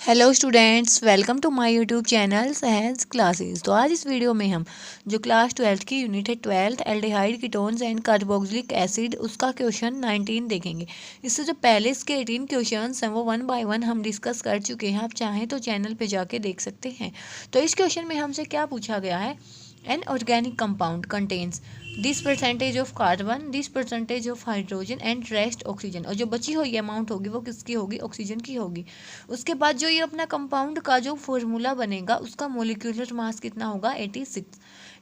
Hello students, welcome to my YouTube channel Sahaj classes. तो आज इस वीडियो में हम जो क्लास 12 की यूनिट है 12 aldehyde ketones and carboxylic acid उसका क्वेश्चन 19 देखेंगे। इससे जो पहले इसके 18 क्वेश्चंस हैं वो 1 बाय 1 हम डिस्कस कर चुके हैं। आप चाहें तो चैनल पे जाके देख सकते हैं। तो इस क्वेश्चन में हमसे क्या पूछा गया है, an organic compound contains this percentage of carbon, this percentage of hydrogen and rest oxygen. और जो बची हुई अमाउंट होगी वो किसकी होगी, ऑक्सीजन की होगी। उसके बाद जो ये अपना कंपाउंड का जो फॉर्मूला बनेगा उसका मोलिक्यूलर मास कितना होगा, 86।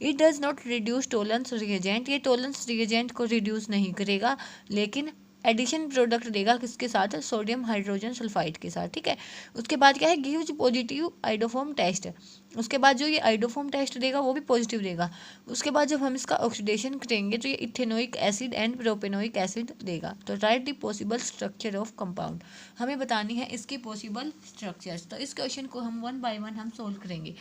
It does not reduce Tollens reagent, ये टोलेंस रिएजेंट को रिड्यूस नहीं करेगा लेकिन एडिशन प्रोडक्ट देगा किसके साथ, सोडियम हाइड्रोजन सल्फाइड के साथ। ठीक है, उसके बाद क्या है, गिव्स पॉजिटिव आइडोफॉर्म टेस्ट। उसके बाद जो ये आइडोफॉर्म टेस्ट देगा वो भी पॉजिटिव देगा। उसके बाद जब हम इसका ऑक्सीडेशन करेंगे तो ये ethanoic acid and propanoic acid देगा। तो right the possible structure of compound, हमें बतानी है इसकी पॉसिबल स्ट्रक्चर्स। तो इस क्वेश्चन को हम 1 बाय 1 हम सोल्व करेंगे।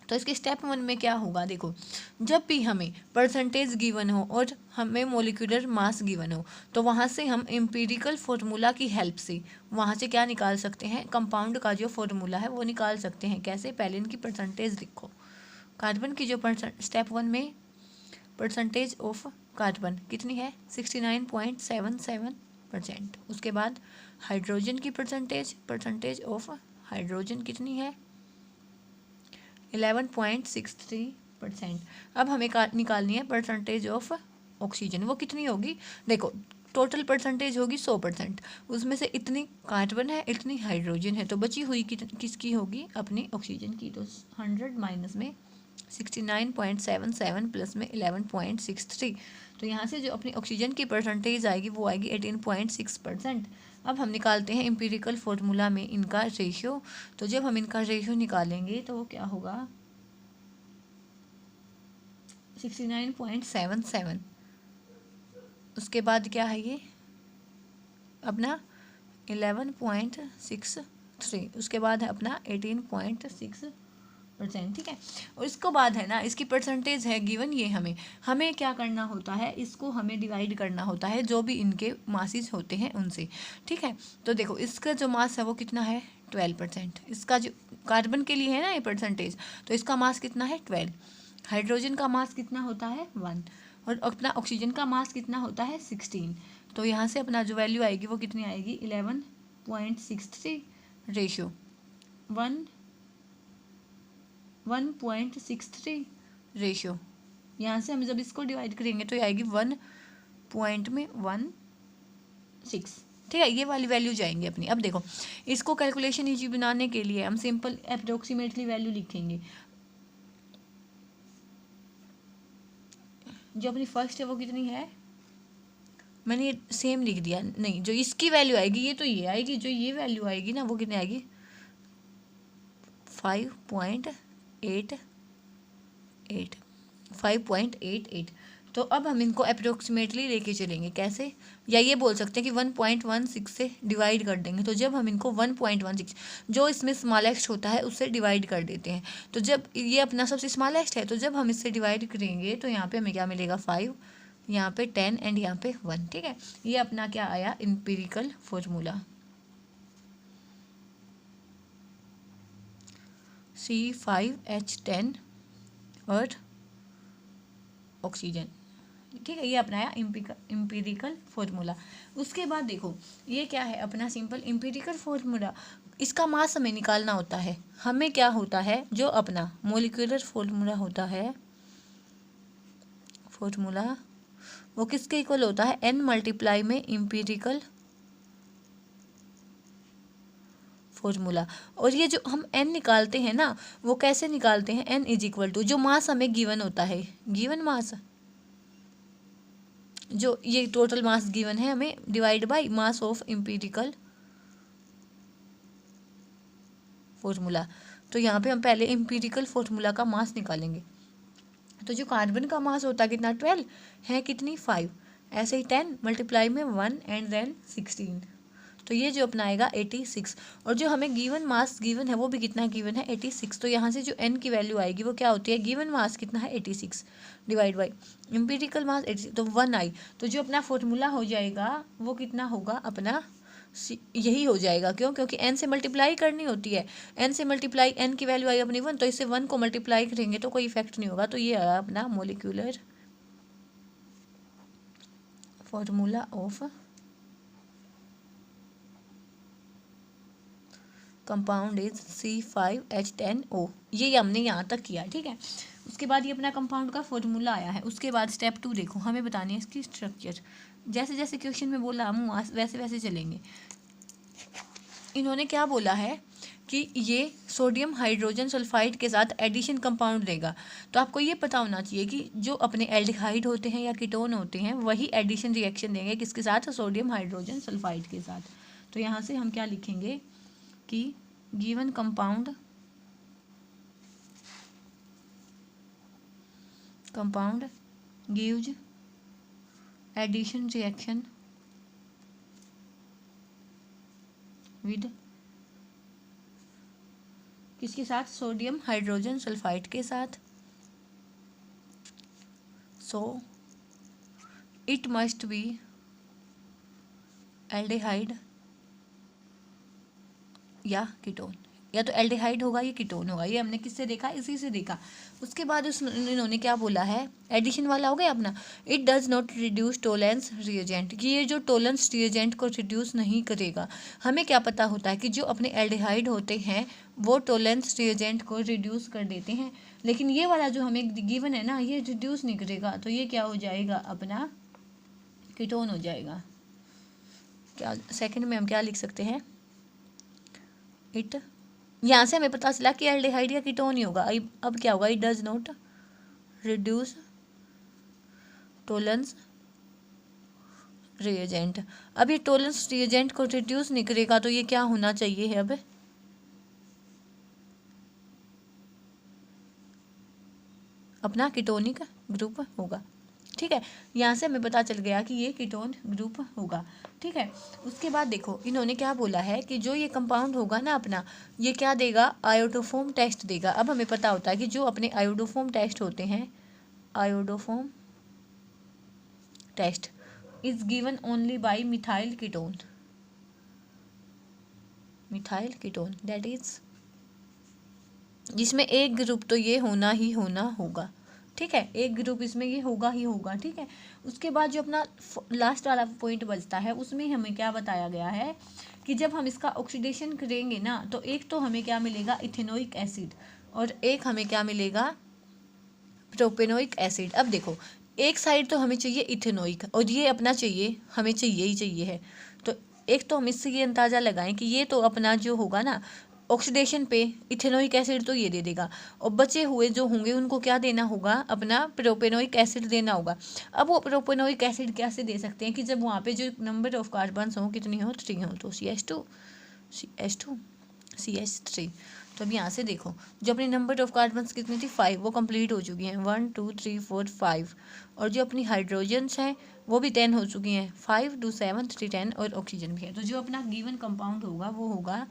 तो इसके स्टेप 1 में क्या होगा, देखो, जब भी हमें परसेंटेज गिवन हो और हमें मोलिकुलर मास गिवन हो तो वहाँ से हम एम्पिरिकल फार्मूला की हेल्प से वहाँ से क्या निकाल सकते हैं, कंपाउंड का जो फार्मूला है वो निकाल सकते हैं। कैसे, पहले इनकी परसेंटेज लिखो। कार्बन की जो स्टेप 1 में परसेंटेज ऑफ कार्बन कितनी है, 69.77%। उसके बाद हाइड्रोजन की परसेंटेज ऑफ हाइड्रोजन कितनी है, 11.63%। अब हमें निकालनी है परसेंटेज ऑफ ऑक्सीजन, वो कितनी होगी, देखो टोटल परसेंटेज होगी 100%, उसमें से इतनी कार्बन है इतनी हाइड्रोजन है तो बची हुई किसकी होगी, अपनी ऑक्सीजन की। तो 100 माइनस में 69.77 प्लस में 11.63, तो यहाँ से जो अपनी ऑक्सीजन की परसेंटेज आएगी वो आएगी 18.6%। अब हम निकालते हैं एम्पिरिकल फार्मूला में इनका रेशियो। तो जब हम इनका रेशियो निकालेंगे तो वो क्या होगा, 69.77। उसके बाद क्या है ये अपना 11.63, उसके बाद है अपना 18.6%। ठीक है, और इसको बाद है ना, इसकी परसेंटेज है गिवन, ये हमें क्या करना होता है, इसको हमें डिवाइड करना होता है जो भी इनके मासेस होते हैं उनसे। ठीक है, तो देखो इसका जो मास है वो कितना है, 12%। इसका जो कार्बन के लिए है ना ये परसेंटेज, तो इसका मास कितना है, 12। हाइड्रोजन का मास कितना होता है, 1। और अपना ऑक्सीजन का मास कितना होता है, 16। तो यहाँ से अपना जो वैल्यू आएगी वो कितनी आएगी, 11.63 रेशियो 1.63 रेशियो। यहाँ से हम जब इसको डिवाइड करेंगे तो ये आएगी 1.16। ठीक है, ये वाली वैल्यू जाएंगे अपनी। अब देखो इसको कैलकुलेशन इजी बनाने के लिए हम सिंपल अप्रोक्सीमेटली वैल्यू लिखेंगे। जो अपनी फर्स्ट है वो कितनी है, मैंने ये सेम लिख दिया, नहीं जो इसकी वैल्यू आएगी ये तो ये आएगी, जो ये वैल्यू आएगी ना वो कितनी आएगी, 5.88। तो अब हम इनको अप्रोक्सीमेटली लेके चलेंगे, कैसे, या ये बोल सकते हैं कि 1.16 से डिवाइड कर देंगे। तो जब हम इनको 1.16 जो इसमें स्मॉलेस्ट होता है उससे डिवाइड कर देते हैं, तो जब ये अपना सबसे स्मॉलेस्ट है तो जब हम इससे डिवाइड करेंगे तो यहाँ पे हमें क्या मिलेगा, 5, यहाँ पे 10 एंड यहाँ पे 1। ठीक है, ये अपना क्या आया, एम्पिरिकल फॉर्मूला C5H10 और ऑक्सीजन। ठीक है, ये अपना आया एम्पिरिकल फॉर्मूला। उसके बाद देखो ये क्या है, अपना सिंपल एम्पिरिकल फॉर्मूला, इसका मास हमें निकालना होता है। हमें क्या होता है, जो अपना मोलिकुलर फॉर्मूला होता है, फॉर्मूला वो किसके इक्वल होता है, n मल्टीप्लाई में एम्पिरिकल फॉर्मूला। और ये जो हम n निकालते हैं ना वो कैसे निकालते हैं, n इज इक्वल टू जो मास हमें गिवन होता है, गिवन मास, जो ये टोटल मास गिवन है हमें, divide by mass of empirical formula. तो यहाँ पे हम पहले एम्पिरिकल फॉर्मूला का मास निकालेंगे। तो जो कार्बन का मास होता है कितना, 12 है, कितनी 5, ऐसे ही 10 मल्टीप्लाई में 1 एंड देन 16, तो ये जो अपना आएगा 86। और जो हमें गिवन मास गिवन है वो भी कितना गिवन है, 86। तो यहाँ से जो n की वैल्यू आएगी वो क्या होती है, गिवन मास कितना है 86 डिवाइड बाई एम्पिरिकल मास 86, तो 1 आई। तो जो अपना फॉर्मूला हो जाएगा वो कितना होगा, अपना यही हो जाएगा। क्यों? क्योंकि n से मल्टीप्लाई करनी होती है, n से मल्टीप्लाई, n की वैल्यू आई अपनी 1, तो इससे 1 को मल्टीप्लाई करेंगे तो कोई इफेक्ट नहीं होगा। तो ये आया अपना molecular formula of compound is C5H10O। ये हमने यहाँ तक किया, ठीक है। उसके बाद ये अपना कंपाउंड का फॉर्मूला आया है। उसके बाद स्टेप 2 देखो, हमें बतानी है इसकी स्ट्रक्चर। जैसे जैसे क्वेश्चन में बोला हम वैसे वैसे चलेंगे। इन्होंने क्या बोला है कि ये सोडियम हाइड्रोजन सल्फाइड के साथ एडिशन कंपाउंड देगा। तो आपको ये पता होना चाहिए कि जो अपने एल्डिहाइड होते हैं या कीटोन होते हैं वही एडिशन रिएक्शन देंगे किसके साथ? सोडियम हाइड्रोजन सल्फाइड के साथ। तो यहाँ से हम क्या लिखेंगे कि given compound gives addition reaction with किसके साथ? सोडियम हाइड्रोजन सल्फाइड के साथ। So it must be aldehyde या कीटोन, या तो एल्डिहाइड होगा या कीटोन होगा। ये हमने किससे देखा? इसी से देखा। उसके बाद इन्होंने क्या बोला है? एडिशन वाला हो गया अपना। It does not reduce Tollens reagent, कि ये जो टोलेंस रिएजेंट को रिड्यूस नहीं करेगा। हमें क्या पता होता है कि जो अपने एल्डिहाइड होते हैं वो टोलेंस रिएजेंट को रिड्यूस कर देते हैं, लेकिन ये वाला जो हमें गिवन है ना, ये रिड्यूस नहीं करेगा। तो ये क्या हो जाएगा? अपना कीटोन हो जाएगा। क्या सेकंड में हम क्या लिख सकते हैं? इट, यहाँ से हमें पता चला कि एल्डिहाइड या कीटोन ही होगा। अब क्या होगा? It does not reduce Tollens reagent. अब ये टोलेंस रिएजेंट को रिड्यूस नहीं करेगा तो ये क्या होना चाहिए है? अब अपना कीटोनिक ग्रुप होगा, ठीक है। यहाँ से हमें पता चल गया कि ये कीटोन ग्रुप होगा, ठीक है। उसके बाद देखो इन्होंने क्या बोला है कि जो ये कंपाउंड होगा ना अपना, ये क्या देगा? आयोडोफोम टेस्ट देगा। अब हमें पता होता है कि जो अपने आयोडोफोम टेस्ट होते हैं, iodoform test is given only by methyl ketone, that is, जिसमें एक ग्रुप तो ये होना ही होगा, ठीक है। एक ग्रुप इसमें ये होगा ही होगा, ठीक है। उसके बाद जो अपना लास्ट वाला पॉइंट बचता है उसमें हमें क्या बताया गया है कि जब हम इसका ऑक्सीडेशन करेंगे ना, तो एक तो हमें क्या मिलेगा? इथेनोइक एसिड, और एक हमें क्या मिलेगा? Propanoic acid. अब देखो एक साइड तो हमें चाहिए इथेनोइक, और ये अपना चाहिए, हमें चाहिए ही चाहिए है। तो एक तो हम इससे ये अंदाज़ा लगाएं कि ये तो अपना जो होगा ना ऑक्सीडेशन पे इथेनोइक एसिड तो ये दे देगा, और बचे हुए जो होंगे उनको क्या देना होगा? अपना प्रोपेनोइक एसिड देना होगा। अब वो प्रोपेनोइक एसिड कैसे दे सकते हैं कि जब वहाँ पे जो नंबर ऑफ कार्बन्स हों कितनी हो? 3 हो। तो CH2 CH3। तो अब यहाँ से देखो जो अपनी नंबर ऑफ कार्बन्स कितनी थी? 5, वो कंप्लीट हो चुकी हैं, 1 2 3 4 5। और जो अपनी हाइड्रोजन्स हैं वो भी 10 हो चुकी हैं, 5 2 7 3 10, और ऑक्सीजन भी है। तो जो अपना गिवन कंपाउंड होगा वो होगा,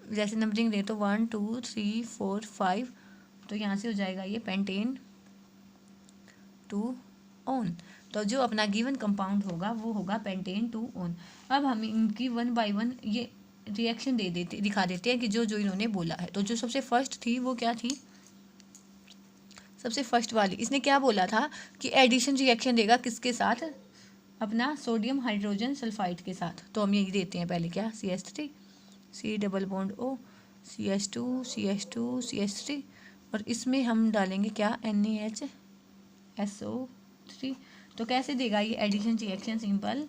जैसे नंबरिंग दे तो 1 2 3 4 5, तो यहाँ से हो जाएगा ये पेंटेन 2 ऑन। तो जो अपना गिवन कंपाउंड होगा वो होगा पेंटेन 2 ऑन। अब हम इनकी 1 बाय 1 ये रिएक्शन दिखा देते हैं कि जो जो इन्होंने बोला है। तो जो सबसे फर्स्ट थी वो क्या थी? सबसे फर्स्ट वाली इसने क्या बोला था कि एडिशन रिएक्शन देगा किसके साथ? अपना सोडियम हाइड्रोजन सल्फाइड के साथ। तो हम यही देते हैं पहले, क्या? CH3 C double bond O, CH2 और इसमें हम डालेंगे क्या? NaHSO3। तो कैसे देगा ये एडिशन रिएक्शन? सिंपल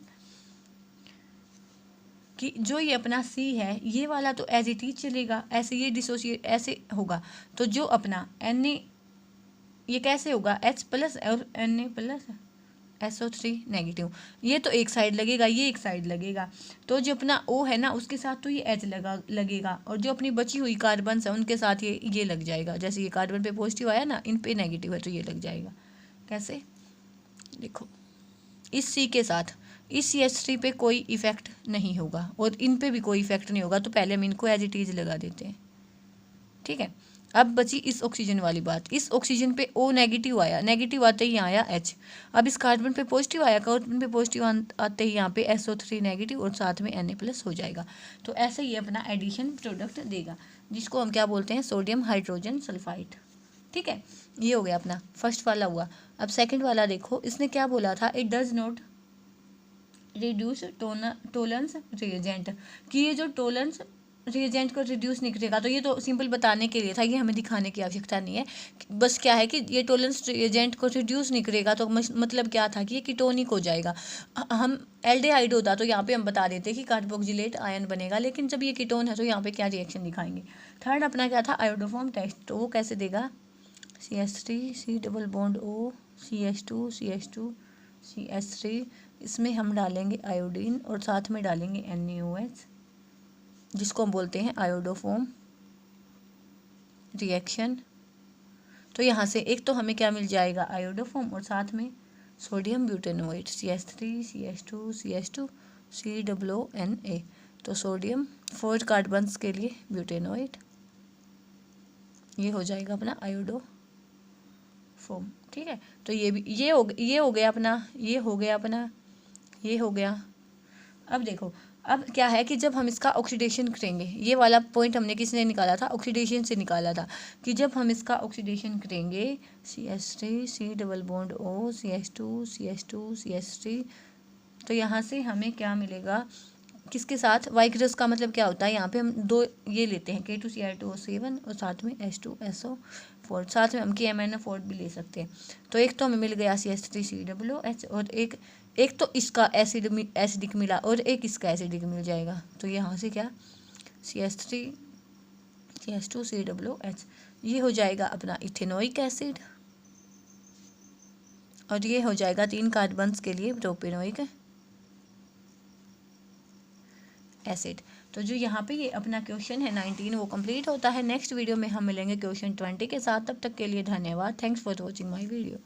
कि जो ये अपना C है ये वाला तो एज इट इज चलेगा, ऐसे ये डिसोसिएट ऐसे होगा। तो जो अपना Na ये कैसे होगा? H प्लस और Na प्लस SO3 नेगेटिव, ये तो एक साइड लगेगा, ये एक साइड लगेगा। तो जो अपना O है ना उसके साथ तो ये H लगेगा, और जो अपनी बची हुई कार्बन है उनके साथ ये लग जाएगा। जैसे ये कार्बन पे पॉजिटिव आया ना, इन पे नेगेटिव है तो ये लग जाएगा। कैसे? देखो इस C के साथ इस CH3 पे कोई इफेक्ट नहीं होगा और इन पे भी कोई इफेक्ट नहीं होगा, तो पहले हम इनको एज इट इज लगा देते हैं, ठीक है। अब बची इस ऑक्सीजन वाली बात। इस ऑक्सीजन पे O नेगेटिव आया, नेगेटिव आते ही यहाँ आया H। अब इस कार्बन पे पॉजिटिव आया, कार्बन पे पॉजिटिव आते ही यहाँ पे SO3 नेगेटिव और साथ में Na+ हो जाएगा। तो ऐसे ही अपना एडिशन प्रोडक्ट देगा, जिसको हम क्या बोलते हैं, सोडियम हाइड्रोजन सल्फाइड। ठीक है, ये हो गया अपना फर्स्ट वाला हुआ। अब सेकंड वाला देखो, इसने क्या बोला था, it does not reduce Tollens reagent, कि ये जो टोलेंस रिएजेंट को रिड्यूस नहीं करेगा। तो ये तो सिंपल बताने के लिए था, ये हमें दिखाने की आवश्यकता नहीं है। बस क्या है कि ये टोलेंस रिएजेंट को रिड्यूस नहीं करेगा, तो मतलब क्या था कि ये कीटोनिक हो जाएगा। हम एल्डिहाइड होता तो यहाँ पे हम बता देते कि कार्बोक्सिलेट आयन बनेगा, लेकिन जब ये कीटोन है तो यहाँ पे क्या रिएक्शन दिखाएंगे। थर्ड अपना क्या था, आयोडोफॉर्म टेस्ट। तो वो कैसे देगा, CH3 C double bond O CH2 CH2 CH3, इसमें हम डालेंगे आयोडीन और साथ में डालेंगे NaOH, जिसको हम बोलते हैं आयोडोफॉर्म रिएक्शन। तो यहाँ से एक तो हमें क्या मिल जाएगा, आयोडोफॉर्म और साथ में sodium butanoate CH3 CH2 CH2 COONA। तो सोडियम 4 कार्बन्स के लिए ब्यूटेनोएट, ये हो जाएगा अपना आयोडोफॉर्म। ठीक है, तो ये भी ये हो गया अपना, ये हो गया। अब देखो, अब क्या है कि जब हम इसका ऑक्सीडेशन करेंगे, ये वाला पॉइंट हमने किसने निकाला था, ऑक्सीडेशन से निकाला था, कि जब हम इसका ऑक्सीडेशन करेंगे CH3 C double bond O CH2 CH2 CH3, तो यहाँ से हमें क्या मिलेगा, किसके साथ, वाइक्रस का मतलब क्या होता है, यहाँ पे हम दो ये लेते हैं K2Cr2O7 और साथ में H2SO4, साथ में हम KMnO4 भी ले सकते हैं। तो एक तो हमें मिल गया CH3COOH और एक तो इसका एसिडिक मिला और एक इसका एसिडिक मिल जाएगा। तो यहाँ से क्या, CH3 CH2COOH, ये हो जाएगा अपना इथेनोइक एसिड, और ये हो जाएगा 3 कार्बन्स के लिए प्रोपेनोइक एसिड। तो जो यहाँ पे ये अपना क्वेश्चन है 19 वो कंप्लीट होता है। नेक्स्ट वीडियो में हम मिलेंगे क्वेश्चन 20 के साथ। तब तक के लिए धन्यवाद। Thanks for watching my video.